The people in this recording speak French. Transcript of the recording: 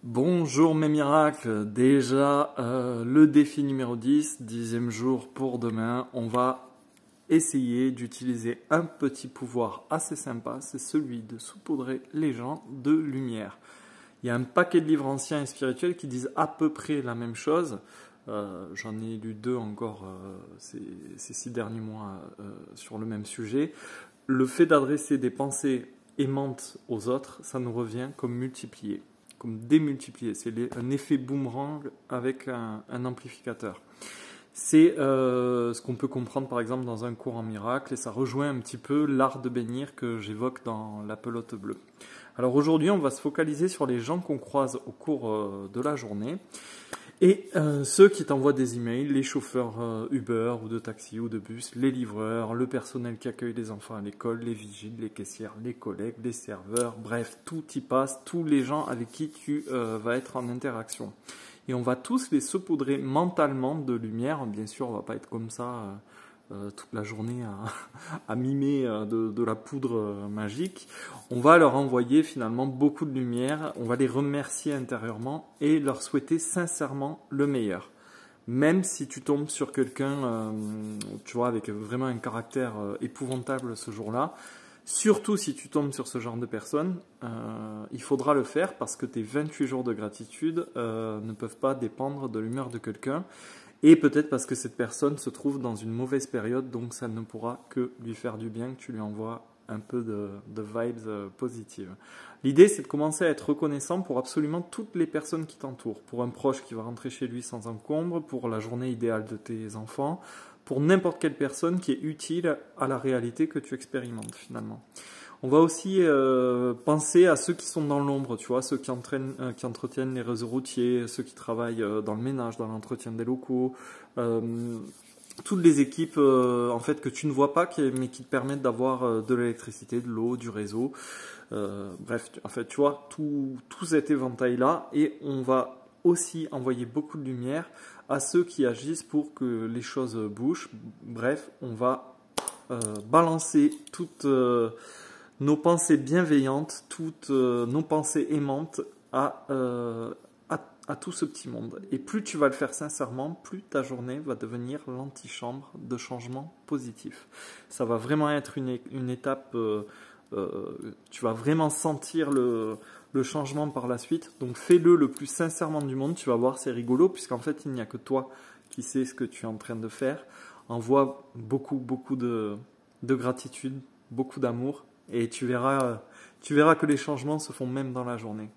Bonjour mes miracles, déjà le défi numéro 10, 10e jour pour demain. On va essayer d'utiliser un petit pouvoir assez sympa, c'est celui de saupoudrer les gens de lumière. Il y a un paquet de livres anciens et spirituels qui disent à peu près la même chose. J'en ai lu deux encore ces 6 derniers mois sur le même sujet. Le fait d'adresser des pensées aimantes aux autres, ça nous revient comme multiplié, comme démultiplié. C'est un effet boomerang avec un amplificateur. C'est ce qu'on peut comprendre par exemple dans un cours en miracle et ça rejoint un petit peu l'art de bénir que j'évoque dans la pelote bleue. Alors aujourd'hui, on va se focaliser sur les gens qu'on croise au cours de la journée et ceux qui t'envoient des emails, les chauffeurs Uber ou de taxi ou de bus, les livreurs, le personnel qui accueille les enfants à l'école, les vigiles, les caissières, les collègues, les serveurs, bref, tout y passe, tous les gens avec qui tu vas être en interaction. Et on va tous les saupoudrer mentalement de lumière. Bien sûr, on va pas être comme ça toute la journée à mimer de la poudre magique. On va leur envoyer finalement beaucoup de lumière. On va les remercier intérieurement et leur souhaiter sincèrement le meilleur. Même si tu tombes sur quelqu'un, tu vois, avec vraiment un caractère épouvantable ce jour-là, surtout si tu tombes sur ce genre de personnes, il faudra le faire parce que tes 28 jours de gratitude ne peuvent pas dépendre de l'humeur de quelqu'un et peut-être parce que cette personne se trouve dans une mauvaise période, donc ça ne pourra que lui faire du bien que tu lui envoies un peu de vibes positives. L'idée, c'est de commencer à être reconnaissant pour absolument toutes les personnes qui t'entourent. Pour un proche qui va rentrer chez lui sans encombre, pour la journée idéale de tes enfants, pour n'importe quelle personne qui est utile à la réalité que tu expérimentes finalement. On va aussi penser à ceux qui sont dans l'ombre, tu vois, ceux qui entretiennent les réseaux routiers, ceux qui travaillent dans le ménage, dans l'entretien des locaux, toutes les équipes en fait que tu ne vois pas mais qui te permettent d'avoir de l'électricité, de l'eau, du réseau. Bref, en fait, tu vois, tout cet éventail-là, et on va aussi envoyer beaucoup de lumière à ceux qui agissent pour que les choses bougent. Bref, on va balancer toutes nos pensées bienveillantes, toutes nos pensées aimantes à tout ce petit monde. Et plus tu vas le faire sincèrement, plus ta journée va devenir l'antichambre de changement positif. Ça va vraiment être une étape, tu vas vraiment sentir le changement par la suite. Donc fais-le le plus sincèrement du monde, tu vas voir, c'est rigolo, puisqu'en fait il n'y a que toi qui sais ce que tu es en train de faire. Envoie beaucoup de gratitude, beaucoup d'amour, et tu verras que les changements se font même dans la journée.